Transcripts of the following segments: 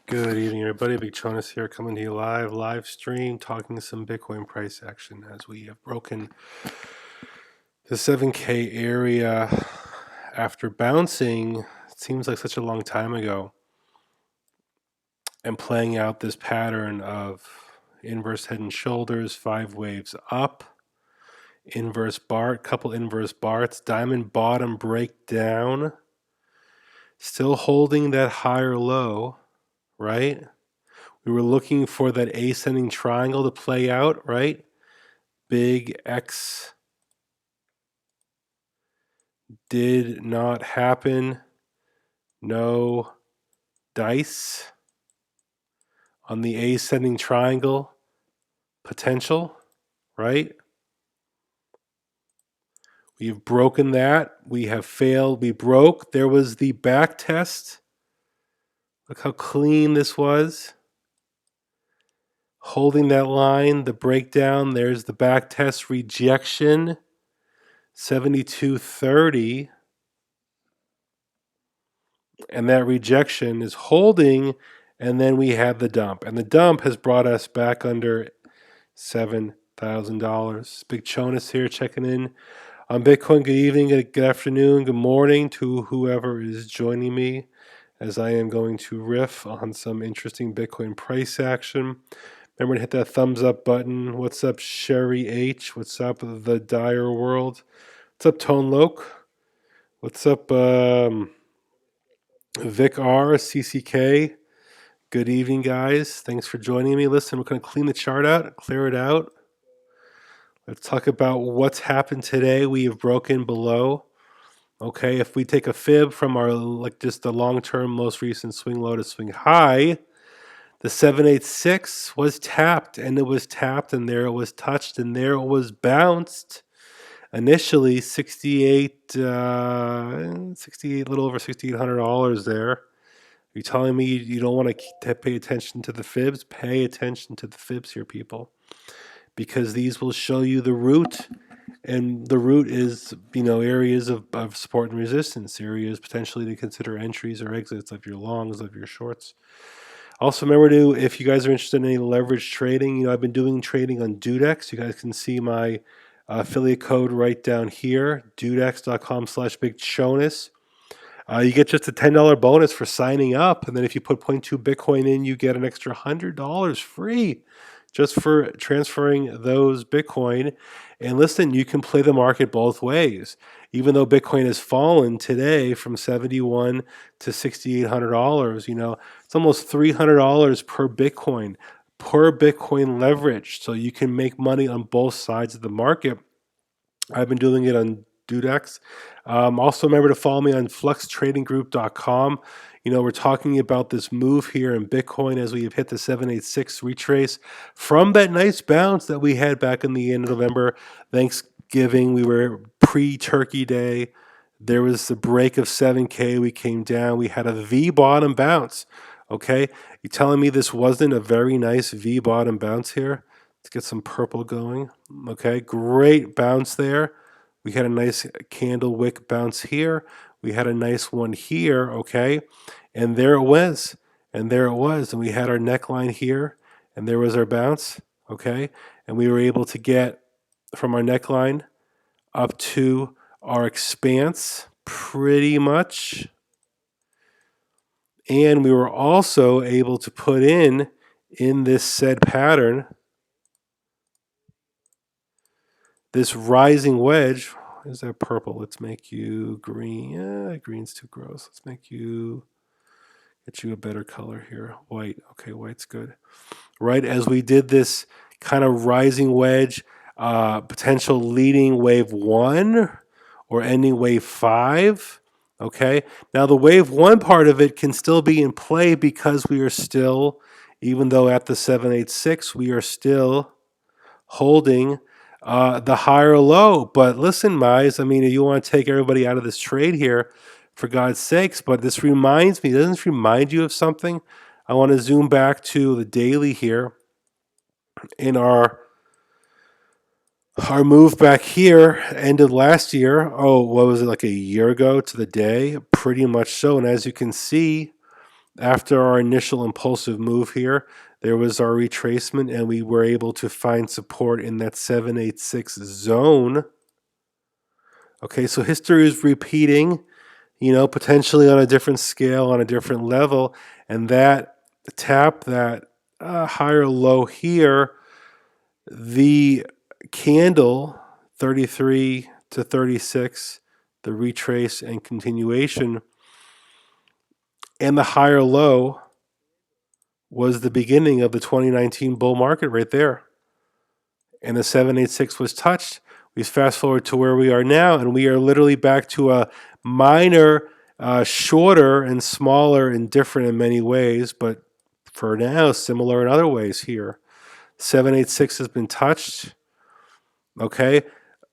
Good evening, everybody. Big Jonas here, coming to you live stream, talking some Bitcoin price action as we have broken the 7K area after bouncing. It seems like such a long time ago, and playing out this pattern of inverse head and shoulders, 5 waves up, inverse BART, couple inverse BARTs, diamond bottom breakdown, still holding that higher low, right? We were looking for that ascending triangle to play out, right? Big X did not happen. No dice on the ascending triangle potential, right? We've broken that. We have failed. We broke. There was the back test. Look how clean this was. Holding that line, the breakdown. There's the back test rejection. 72.30. And that rejection is holding, and then we have the dump. And the dump has brought us back under $7,000. Big Jonas here checking in on Bitcoin. Good evening, good afternoon, good morning to whoever is joining me as I am going to riff on some interesting Bitcoin price action. Remember to hit that thumbs up button. What's up, Sherry H? What's up, The Dire World? What's up, Tone Loke? What's up, Vic R, CCK? Good evening, guys. Thanks for joining me. Listen, we're going to clean the chart out, clear it out. Let's talk about what's happened today. We have broken below. Okay, if we take a fib from our, like, just the long-term most recent swing low to swing high, the 786 was tapped, and it was tapped, and there it was touched, and there it was bounced. Initially, 68, a little over $6,800 there. Are you telling me you don't want to pay attention to the fibs? Pay attention to the fibs here, people, because these will show you the root, and the root is, areas of support and resistance, areas potentially to consider entries or exits of your longs, of your shorts. Also, remember to, if you guys are interested in any leverage trading, I've been doing trading on Dudex. You guys can see my affiliate code right down here, dudex.com/BigJonas. You get just a $10 bonus for signing up, and then if you put 0.2 Bitcoin in, you get an extra $100 free just for transferring those Bitcoin. And listen, you can play the market both ways. Even though Bitcoin has fallen today from $71 to $6,800, it's almost $300 per Bitcoin leverage. So you can make money on both sides of the market. I've been doing it on Dudex. Also, remember to follow me on fluxtradinggroup.com. We're talking about this move here in Bitcoin as we have hit the 786 retrace from that nice bounce that we had back in the end of November. Thanksgiving, we were pre-Turkey Day. There was the break of 7K. We came down. We had a V bottom bounce. Okay, you telling me this wasn't a very nice V bottom bounce here? Let's get some purple going. Okay, great bounce there. We had a nice candle wick bounce here. We had a nice one here, okay? And there it was. And there it was. And we had our neckline here. And there was our bounce, okay? And we were able to get from our neckline up to our expanse pretty much. And we were also able to put in this said pattern, this rising wedge. Is that purple? Let's make you green. Yeah, green's too gross. Let's get you a better color here. White. Okay, white's good. Right, as we did this kind of rising wedge, potential leading wave 1 or ending wave 5. Okay, now the wave 1 part of it can still be in play because we are still, even though at the 786, we are still holding the higher low. But listen, Mize, you want to take everybody out of this trade here, for God's sakes, but this reminds me, doesn't this remind you of something? I want to zoom back to the daily here in our move back here, ended last year. Oh, what was it, like a year ago to the day? Pretty much so. And as you can see, After our initial impulsive move here, there was our retracement, and we were able to find support in that 786 zone. Okay, so history is repeating, potentially on a different scale, on a different level, and that tap, that higher low here, the candle 33 to 36, the retrace and continuation, and the higher low was the beginning of the 2019 bull market right there. And the 786 was touched. We fast forward to where we are now, and we are literally back to a minor, shorter and smaller and different in many ways, but for now, similar in other ways here. 786 has been touched. Okay.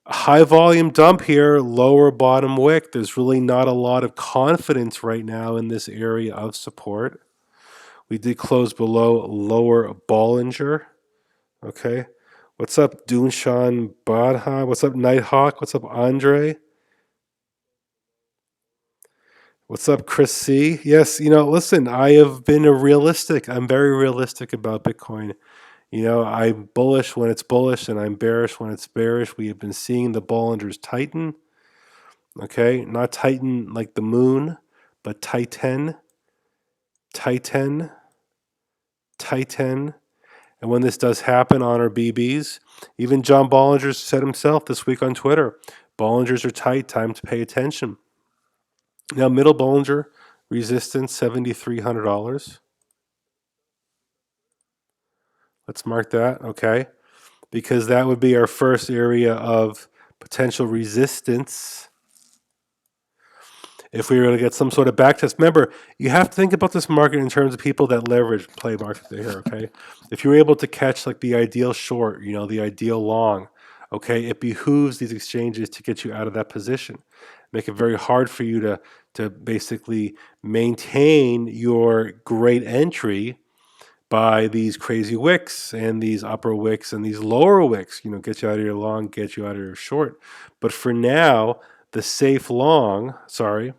High volume dump here, lower bottom wick. There's really not a lot of confidence right now in this area of support. We did close below lower Bollinger. Okay. What's up, Dunshan Badha? What's up, Nighthawk? What's up, Andre? What's up, Chris C? Yes, listen, I have been I'm very realistic about Bitcoin. I'm bullish when it's bullish and I'm bearish when it's bearish. We have been seeing the Bollingers tighten. Okay, not tighten like the moon, but tighten, tighten, tighten. And when this does happen on our BBs, even John Bollinger said himself this week on Twitter, Bollingers are tight, time to pay attention. Now, middle Bollinger, resistance $7,300. Let's mark that, okay? Because that would be our first area of potential resistance if we were to get some sort of back test. Remember, you have to think about this market in terms of people that leverage play market here, okay? If you're able to catch like the ideal short, the ideal long, okay, it behooves these exchanges to get you out of that position. Make it very hard for you to basically maintain your great entry by these crazy wicks and these upper wicks and these lower wicks, get you out of your long, get you out of your short. But for now, the safe long, the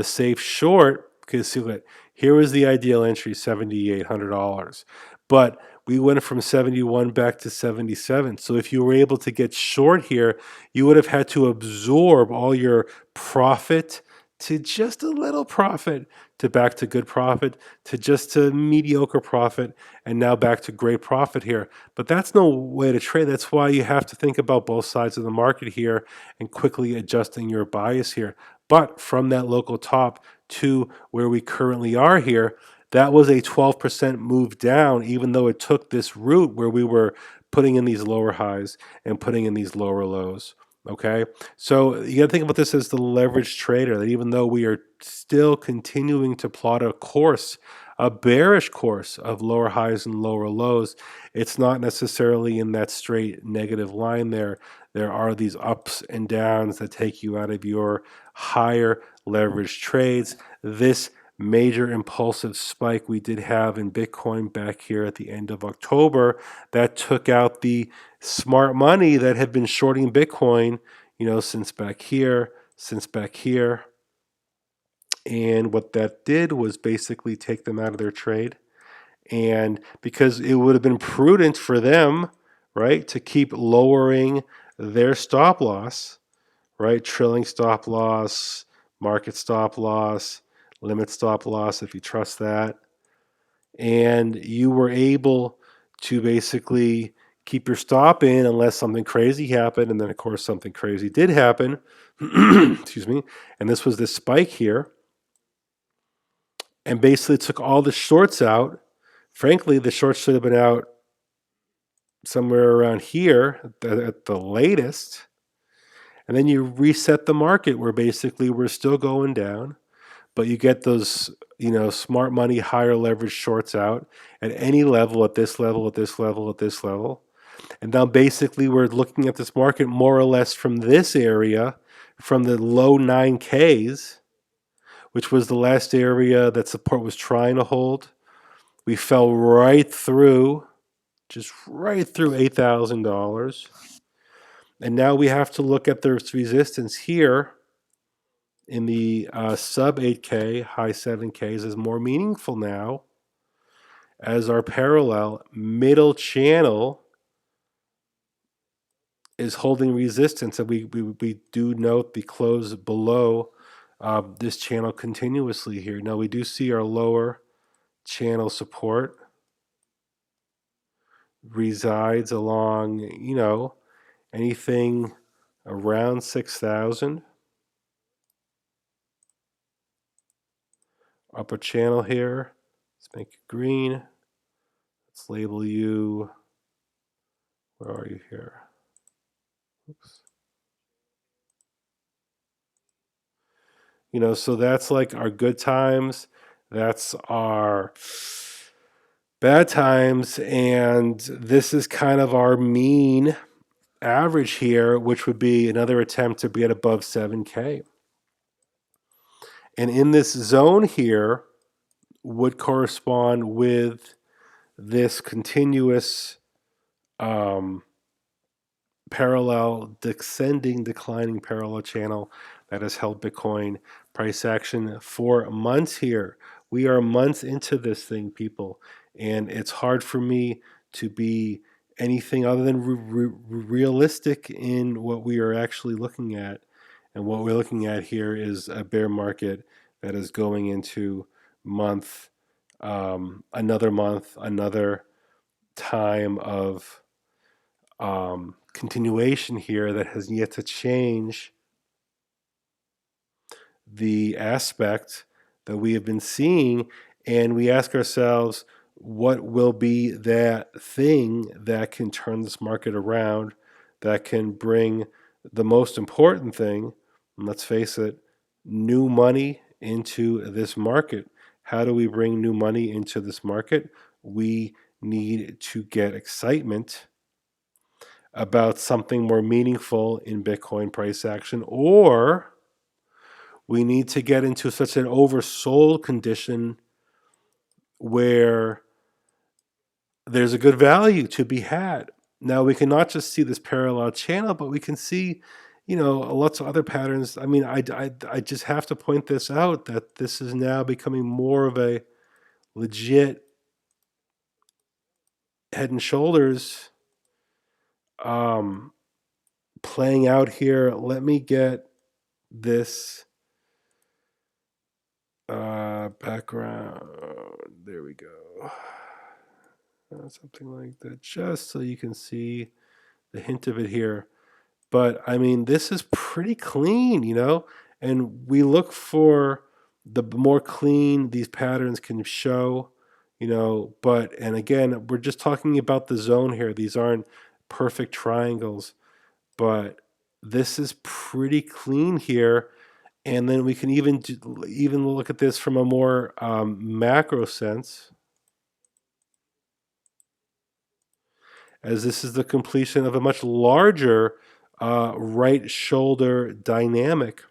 safe short, because see what, here was the ideal entry, $7,800. But we went from 71 back to 77. So if you were able to get short here, you would have had to absorb all your profit to just a little profit, to back to good profit, to just to mediocre profit, and now back to great profit here. But that's no way to trade. That's why you have to think about both sides of the market here and quickly adjusting your bias here. But from that local top to where we currently are here, that was a 12% move down, even though it took this route where we were putting in these lower highs and putting in these lower lows. Okay, so you got to think about this as the leverage trader, that even though we are still continuing to plot a course, a bearish course of lower highs and lower lows, it's not necessarily in that straight negative line there. There are these ups and downs that take you out of your higher leverage trades. This major impulsive spike we did have in Bitcoin back here at the end of October, that took out the smart money that had been shorting Bitcoin, since back here. And what that did was basically take them out of their trade. And because it would have been prudent for them, right, to keep lowering their stop loss, right, trailing stop loss, market stop loss, limit stop loss, if you trust that. And you were able to basically keep your stop in unless something crazy happened. And then, of course, something crazy did happen. Excuse me. And this was this spike here. And basically took all the shorts out. Frankly, the shorts should have been out somewhere around here at the latest. And then you reset the market where basically we're still going down, but you get those, smart money, higher leverage shorts out at any level, at this level, at this level, at this level. And now basically we're looking at this market more or less from this area, from the low 9Ks, which was the last area that support was trying to hold. We fell right through, just right through $8,000. And now we have to look at the resistance here in the sub 8K, high 7Ks is more meaningful now, as our parallel middle channel is holding resistance. And we do note the close below this channel continuously here. Now we do see our lower channel support resides along, anything around 6,000. Upper channel here. Let's make it green. Let's label you. Where are you here? Oops. So that's like our good times. That's our bad times. And this is kind of our mean average here, which would be another attempt to get above 7K. And in this zone here would correspond with this continuous parallel descending, declining parallel channel that has held Bitcoin price action for months here. We are months into this thing, people, and it's hard for me to be anything other than realistic in what we are actually looking at. And what we're looking at here is a bear market that is going into another time of continuation here that has yet to change the aspect that we have been seeing. And we ask ourselves, what will be that thing that can turn this market around, that can bring the most important thing, and let's face it, new money into this market? How do we bring new money into this market? We need to get excitement about something more meaningful in Bitcoin price action, or we need to get into such an oversold condition where there's a good value to be had. Now, we can not just see this parallel channel, but we can see, lots of other patterns. I mean, I just have to point this out, that this is now becoming more of a legit head and shoulders playing out here. Let me get this background. There we go. Something like that, just so you can see the hint of it here. But I mean, this is pretty clean, and we look for the more clean these patterns can show, but, and again, we're just talking about the zone here. These aren't perfect triangles, but this is pretty clean here. And then we can even look at this from a more macro sense, as this is the completion of a much larger right shoulder dynamic.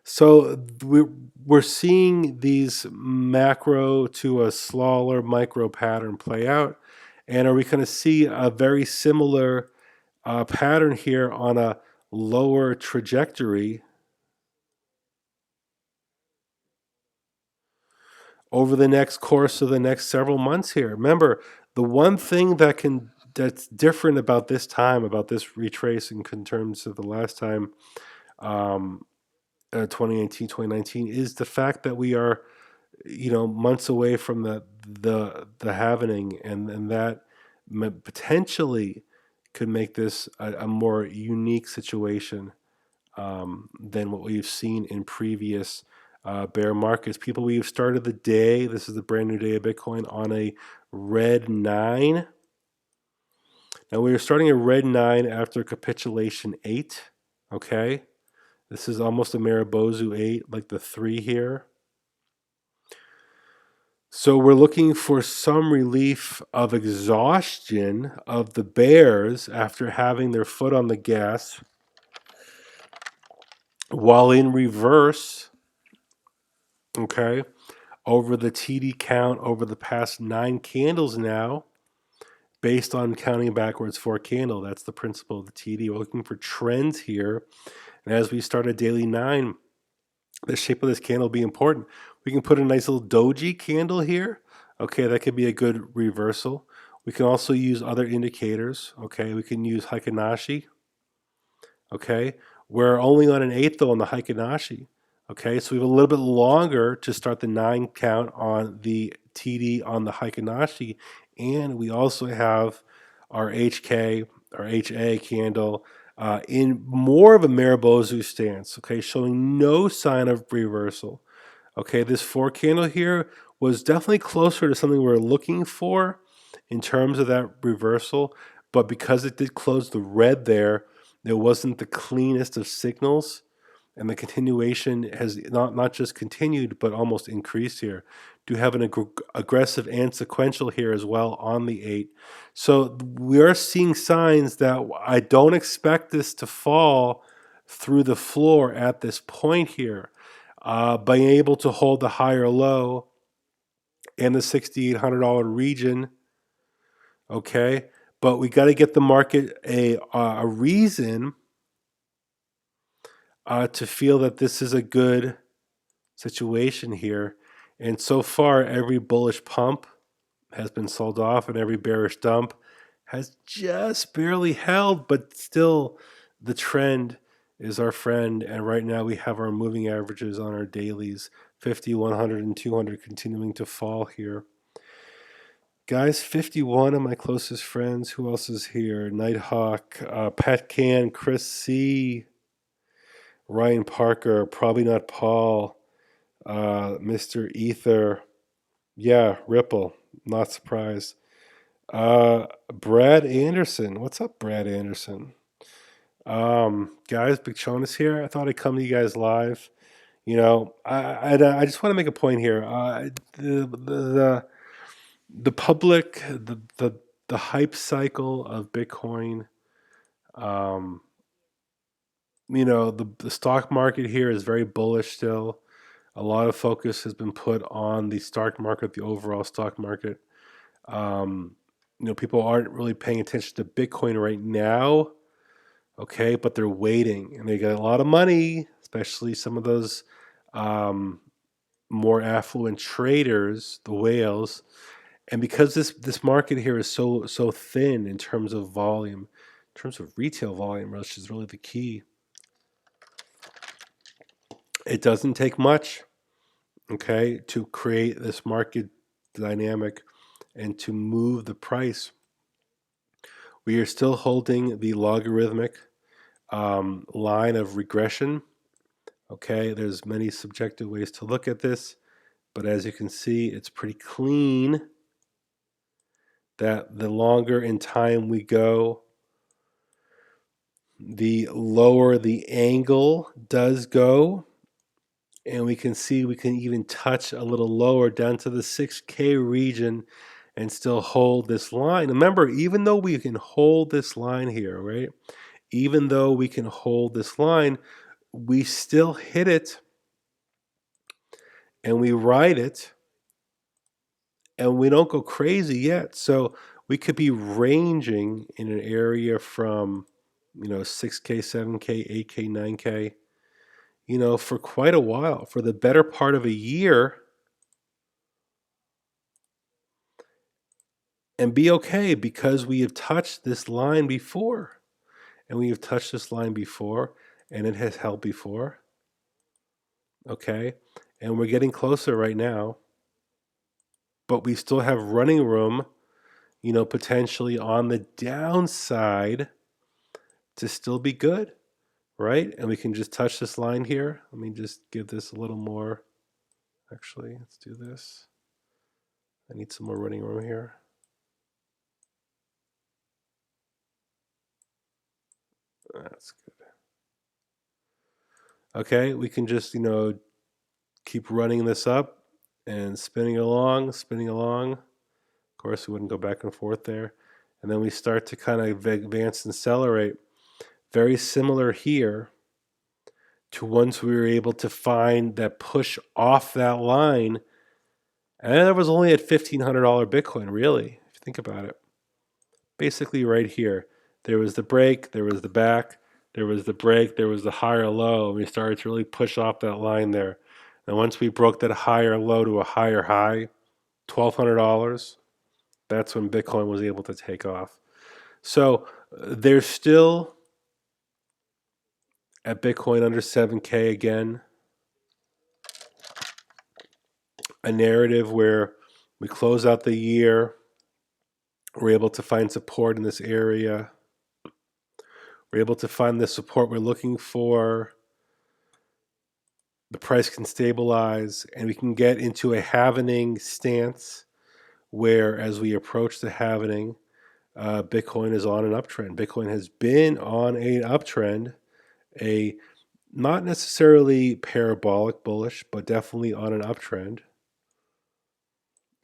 So we're seeing these macro to a smaller micro pattern play out. And are we going to see a very similar pattern here on a lower trajectory over the next course of the next several months here? Remember, the one thing that's different about this time, about this retracing in terms of the last time, 2018, 2019, is the fact that we are, months away from the halvening, and that potentially could make this a more unique situation than what we've seen in previous bear markets. People, we've started the day, this is the brand new day of Bitcoin, on a red 9. Now we are starting a red 9 after capitulation 8, okay? This is almost a Maribozu 8, like the 3 here. So we're looking for some relief of exhaustion of the bears after having their foot on the gas, while in reverse, okay, over the TD count over the past 9 candles now. based on counting backwards for a candle. That's the principle of the TD. We're looking for trends here. And as we start a daily 9, the shape of this candle will be important. We can put a nice little doji candle here. Okay, that could be a good reversal. We can also use other indicators. Okay, we can use Heikin-Ashi. Okay, we're only on an 8 though on the Heikin-Ashi. Okay, so we have a little bit longer to start the 9 count on the TD on the Heikin-Ashi, and we also have our HK, our HA candle in more of a Maribozu stance. Okay, showing no sign of reversal. Okay, this 4 candle here was definitely closer to something we're looking for in terms of that reversal, but because it did close the red there, it wasn't the cleanest of signals, and the continuation has not just continued, but almost increased here. Do have an aggressive and sequential here as well on the 8. So we are seeing signs that I don't expect this to fall through the floor at this point here. Being able to hold the higher low in the $6,800 region, okay? But we got to get the market a reason to feel that this is a good situation here. And so far, every bullish pump has been sold off, and every bearish dump has just barely held, but still the trend is our friend. And right now we have our moving averages on our dailies, 50, 100, and 200 continuing to fall here. Guys, 51 of my closest friends. Who else is here? Nighthawk, Pat Can, Chris C., Ryan Parker, probably not Paul, Mr. Ether. Yeah, Ripple, not surprised. Brad Anderson. What's up, Brad Anderson? Guys, Big Jonas here. I thought I'd come to you guys live. You know, I just want to make a point here. The public, the hype cycle of Bitcoin. You know, the stock market here is very bullish still. A lot of focus has been put on the stock market, the overall stock market. You know, people aren't really paying attention to Bitcoin right now, okay, but they're waiting, and they got a lot of money, especially some of those more affluent traders, the whales. And because this market here is so thin in terms of volume, in terms of retail volume, which is really the key, it doesn't take much, okay, to create this market dynamic and to move the price. We are still holding the logarithmic line of regression. Okay, there's many subjective ways to look at this, but as you can see, it's pretty clean that the longer in time we go, the lower the angle does go. And we can see we can even touch a little lower down to the 6K region and still hold this line. Remember, even though we can hold this line here, right? Even though we can hold this line, we still hit it and we ride it and we don't go crazy yet. So we could be ranging in an area from, 6K, 7K, 8K, 9K, for quite a while, for the better part of a year, and be okay because we have touched this line before. And we have touched this line before, and it has held before. Okay? And we're getting closer right now. But we still have running room, potentially on the downside to still be good, right? And we can just touch this line here. Let me just give this a little more. Actually, let's do this. I need some more running room here. That's good. Okay, we can just, keep running this up and spinning along. Of course, we wouldn't go back and forth there. And then we start to kind of advance and accelerate. Very similar here to once we were able to find that push off that line. And that was only at $1,500 Bitcoin, really, if you think about it. basically right here. There was the break, there was the back, there was the break, there was the higher low, and we started to really push off that line there. And once we broke that higher low to a higher high, $1,200, that's when Bitcoin was able to take off. So there's still at Bitcoin under 7K again, a narrative where we close out the year, we're able to find support in this area, we're able to find the support we're looking for, the price can stabilize, and we can get into a halvening stance where as we approach the halvening, Bitcoin is on an uptrend. Bitcoin has been on an uptrend, a not necessarily parabolic bullish, but definitely on an uptrend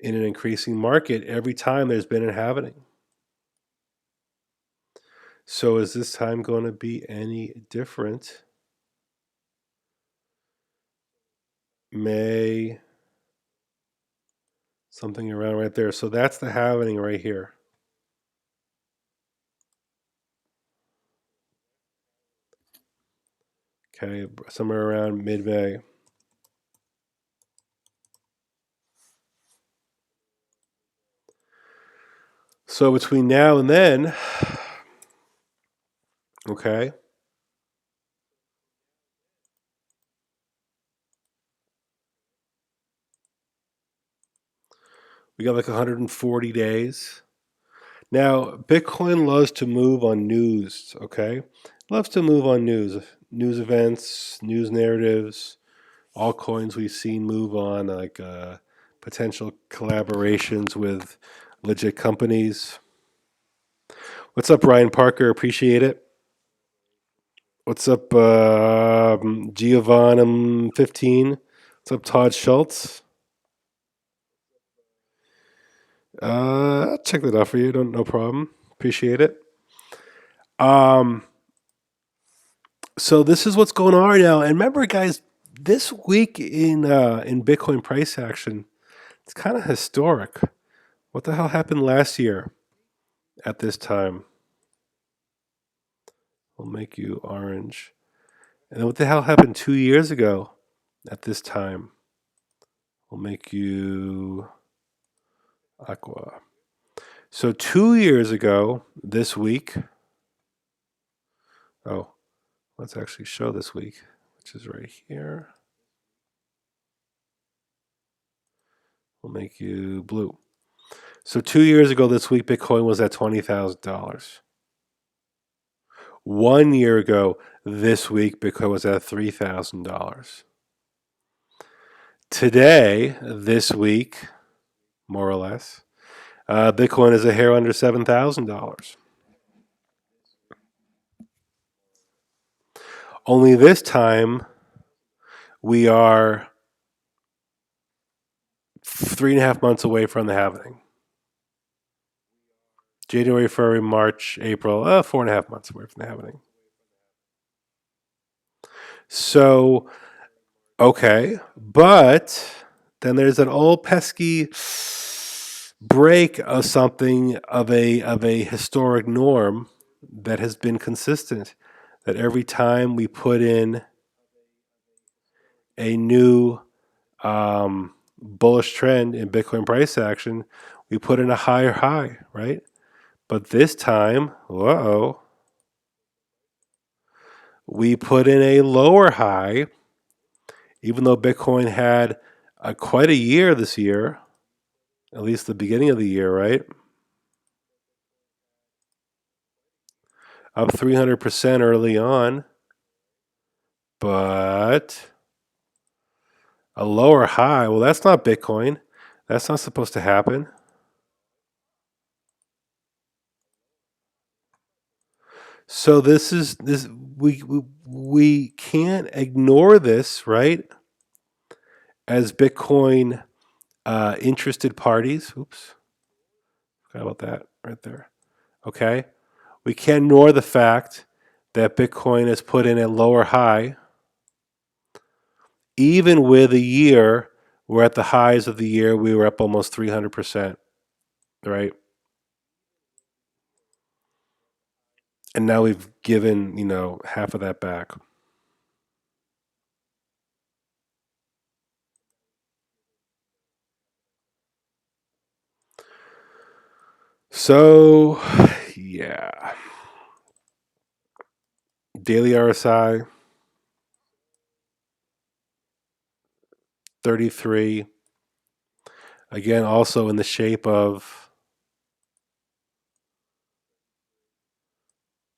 in an increasing market every time there's been a halvening. So is this time going to be any different? May, something around right there. So that's the halvening right here. Okay, somewhere around mid-May. So between now and then, okay, we got like 140 days. Now, Bitcoin loves to move on news, okay? Loves to move on news events, news narratives, all coins we've seen move on, like potential collaborations with legit companies. What's up, Ryan Parker? Appreciate it. What's up, Giovanum15? What's up, Todd Schultz? I'll check that out for you. No problem. Appreciate it. So this is what's going on right now. And remember, guys, this week in Bitcoin price action, it's kind of historic. What the hell happened last year at this time? We'll make you orange. And then what the hell happened 2 years ago at this time? We'll make you aqua. So 2 years ago, this week. Oh, let's actually show this week, which is right here. We'll make you blue. So 2 years ago this week, Bitcoin was at $20,000. 1 year ago this week, Bitcoin was at $3,000. Today, this week, more or less, Bitcoin is a hair under $7,000. Only this time, we are 3.5 months away from the halving. January, February, March, April, 4.5 months away from the halving. So, okay, but then there's an old pesky break of something of a historic norm that has been consistent. That every time we put in a new bullish trend in Bitcoin price action, we put in a higher high, right? But this time, we put in a lower high, even though Bitcoin had quite a year this year, at least the beginning of the year, right? Up 300% early on, but a lower high. Well, that's not Bitcoin. That's not supposed to happen. So this we can't ignore this, right? As Bitcoin interested parties. Oops, forgot about that right there. Okay, we can't ignore the fact that Bitcoin has put in a lower high, even with a year. We're at the highs of the year. We were up almost 300%, right? And now we've given, half of that back. So, yeah. Daily RSI 33. Again, also in the shape of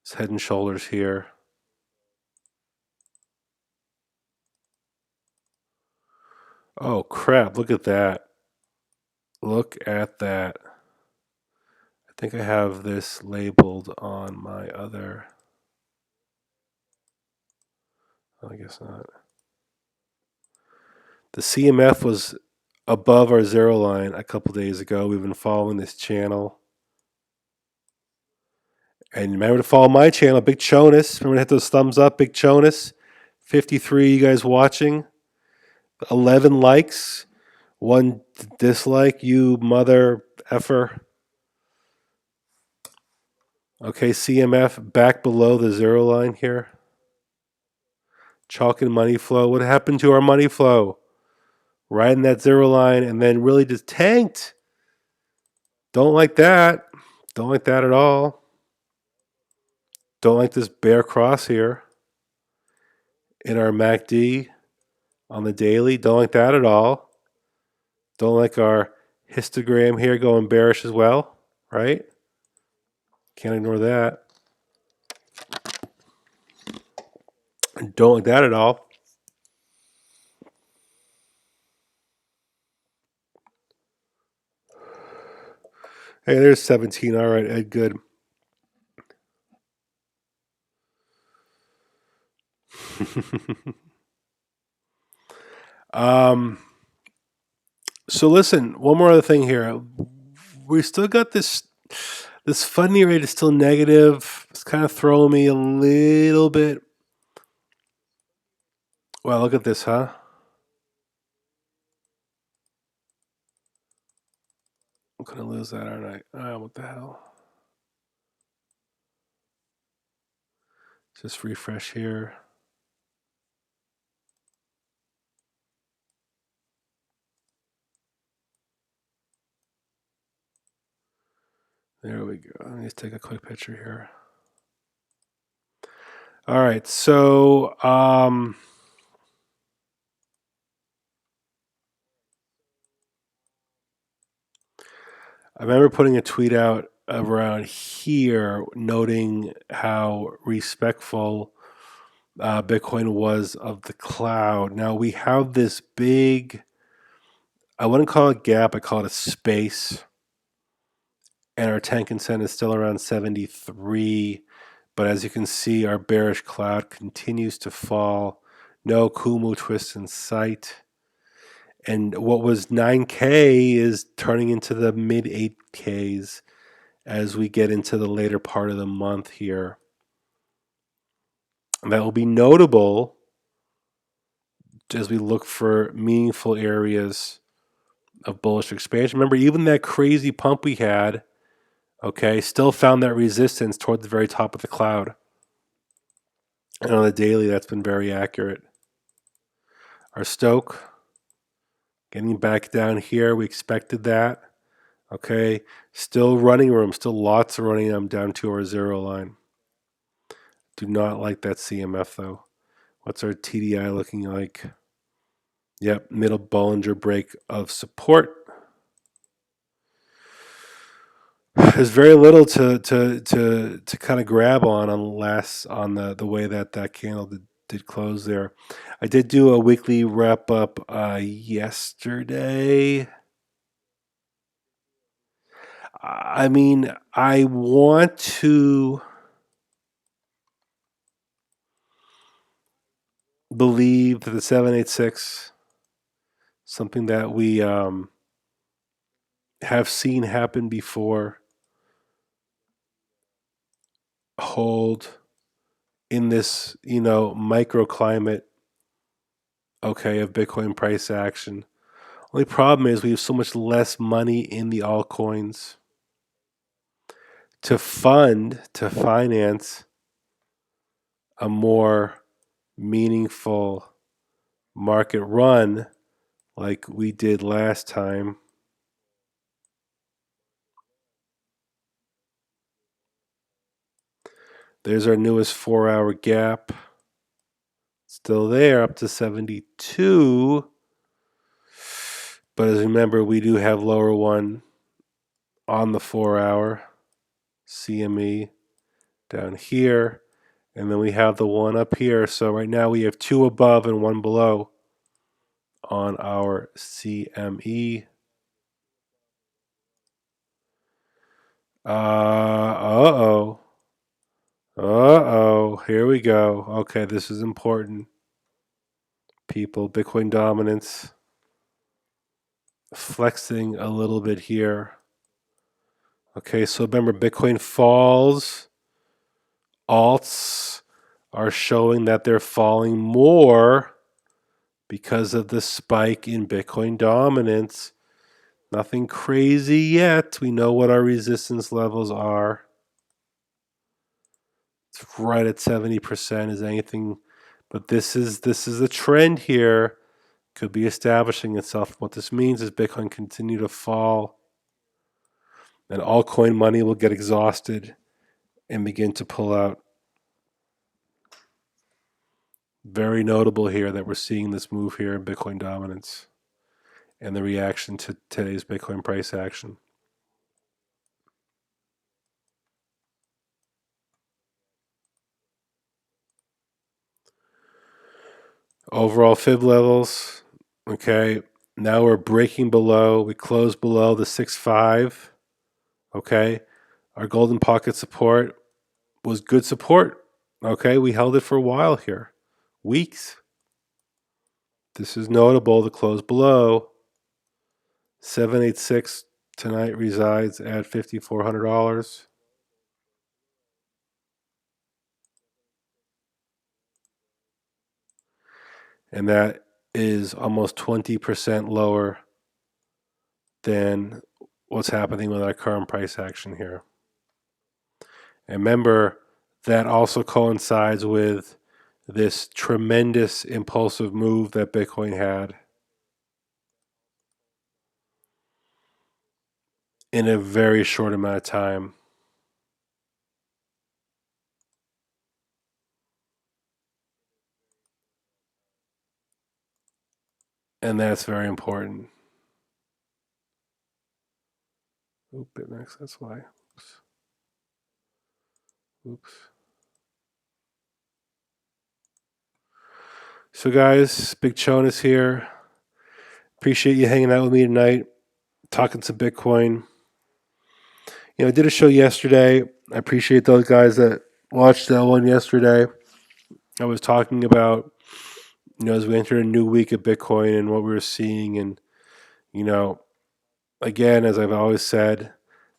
his head and shoulders here. Oh, crap. Look at that. Look at that. I think I have this labeled on my other. Oh, I guess not. The CMF was above our zero line a couple days ago. We've been following this channel. And remember to follow my channel, Big Chonus. Remember to hit those thumbs up, Big Chonus. 53 you guys watching. 11 likes. 1 dislike, you mother effer. Okay, CMF back below the zero line here. Chalk and money flow. What happened to our money flow? Right in that zero line and then really just tanked. Don't like that. Don't like that at all. Don't like this bear cross here in our MACD on the daily. Don't like that at all. Don't like our histogram here going bearish as well, right? Can't ignore that. Don't like that at all. Hey, there's 17. All right, Ed, good. um, so listen, one more other thing here. We still got this funding rate is still negative. It's kind of throwing me a little bit. Well, look at this, huh? I'm gonna lose that, aren't I? What the hell? Just refresh here. There we go. Let me just take a quick picture here. All right, so I remember putting a tweet out around here noting how respectful Bitcoin was of the cloud. Now we have this big, I wouldn't call it gap, I call it a space. And our 10 consent is still around 73. But as you can see, our bearish cloud continues to fall. No Kumu twist in sight. And what was 9K is turning into the mid 8Ks as we get into the later part of the month here. And that will be notable as we look for meaningful areas of bullish expansion. Remember, even that crazy pump we had, okay, still found that resistance toward the very top of the cloud. And on the daily, that's been very accurate. Our Stoke getting back down here, we expected that. Okay, still running room, still lots of running room down to our zero line. Do not like that CMF though. What's our TDI looking like? Yep, middle Bollinger break of support. There's very little to kind of grab on unless on the way that candle did close there. I did do a weekly wrap up yesterday. I mean, I want to believe that the 786, something that we have seen happen before, hold in this, microclimate, okay, of Bitcoin price action. Only problem is we have so much less money in the altcoins to finance a more meaningful market run like we did last time. There's our newest 4-hour gap. Still there, up to 72. But as remember, we do have lower one on the 4-hour CME down here. And then we have the one up here. So right now we have two above and one below on our CME. Uh-oh. Uh-oh. Here we go. Okay, this is important. People, Bitcoin dominance. Flexing a little bit here. Okay, so remember, Bitcoin falls. Alts are showing that they're falling more because of the spike in Bitcoin dominance. Nothing crazy yet. We know what our resistance levels are. It's right at 70%. Is anything, but this is a trend here. Could be establishing itself. What this means is Bitcoin continue to fall, and altcoin money will get exhausted and begin to pull out. Very notable here that we're seeing this move here in Bitcoin dominance and the reaction to today's Bitcoin price action. Overall fib levels, okay, now we're breaking below. We closed below the 6.5, okay. Our golden pocket support was good support, okay. We held it for a while here, weeks. This is notable, the close below. 786 tonight resides at $5,400. And that is almost 20% lower than what's happening with our current price action here. And remember, that also coincides with this tremendous impulsive move that Bitcoin had in a very short amount of time. And that's very important. Oop, BitMEX, that's why. Oops. Oops. So guys, Big Jonas here. Appreciate you hanging out with me tonight, talking some Bitcoin. I did a show yesterday. I appreciate those guys that watched that one yesterday. I was talking about, as we enter a new week of Bitcoin and what we were seeing. And, again, as I've always said,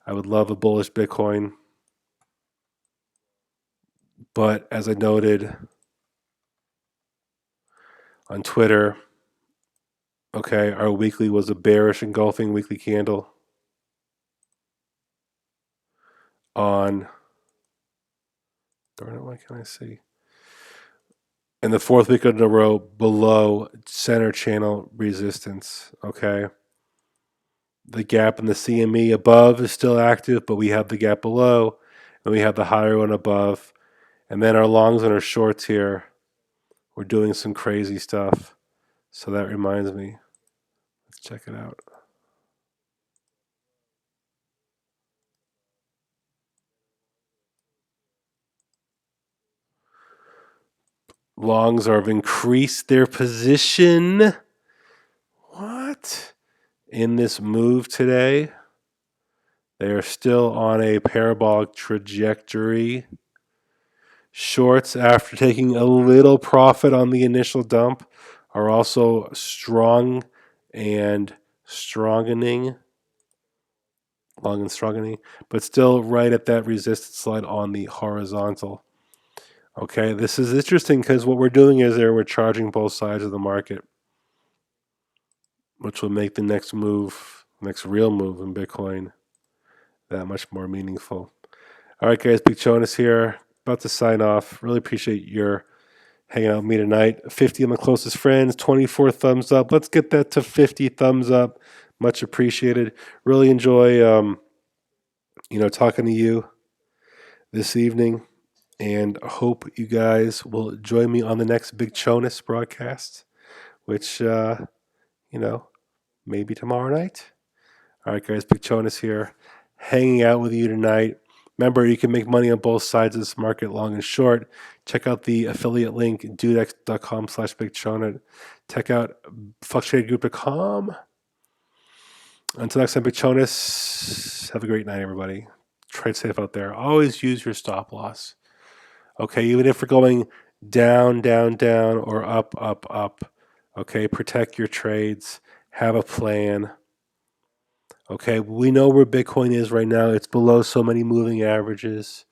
I would love a bullish Bitcoin. But as I noted on Twitter, okay, our weekly was a bearish engulfing weekly candle on, darn it, why can't I see? In the fourth week in a row below center channel resistance, okay? The gap in the CME above is still active, but we have the gap below, and we have the higher one above. And then our longs and our shorts here, we're doing some crazy stuff. So that reminds me, let's check it out. Longs have increased their position. What? In this move today. They are still on a parabolic trajectory. Shorts, after taking a little profit on the initial dump, are also strong and stronging, long and stronging, but still right at that resistance line on the horizontal. Okay, this is interesting because what we're doing is we're charging both sides of the market, which will make the next real move in Bitcoin that much more meaningful. All right, guys, Big Jonas here. About to sign off. Really appreciate your hanging out with me tonight. 50 of my closest friends, 24 thumbs up. Let's get that to 50 thumbs up. Much appreciated. Really enjoy, talking to you this evening, and hope you guys will join me on the next Big Jonas broadcast, which, maybe tomorrow night. All right, guys, Big Jonas here, hanging out with you tonight. Remember, you can make money on both sides of this market, long and short. Check out the affiliate link, dudex.com/BigChonut. Check out fluctuatorgroup.com. Until next time, Big Jonas, have a great night, everybody. Trade safe out there. Always use your stop loss. Okay, even if we're going down, down, down, or up, up, up. Okay, protect your trades. Have a plan. Okay, we know where Bitcoin is right now. It's below so many moving averages.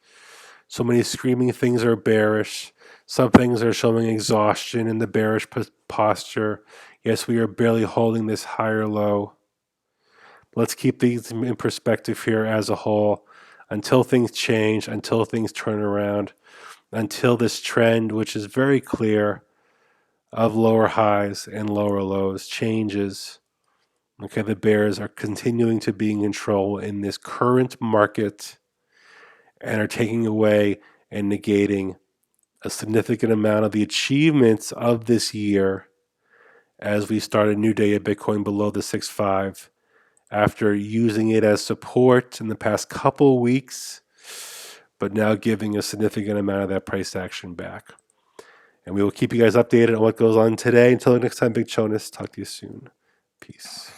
So many screaming things are bearish. Some things are showing exhaustion in the bearish posture. Yes, we are barely holding this higher low. Let's keep these in perspective here as a whole until things change, until things turn around, until this trend, which is very clear, of lower highs and lower lows changes. Okay, the bears are continuing to be in control in this current market and are taking away and negating a significant amount of the achievements of this year as we start a new day of Bitcoin below the 6.5 after using it as support in the past couple weeks, but now giving a significant amount of that price action back. And we will keep you guys updated on what goes on today. Until next time, Big Jonas, talk to you soon. Peace.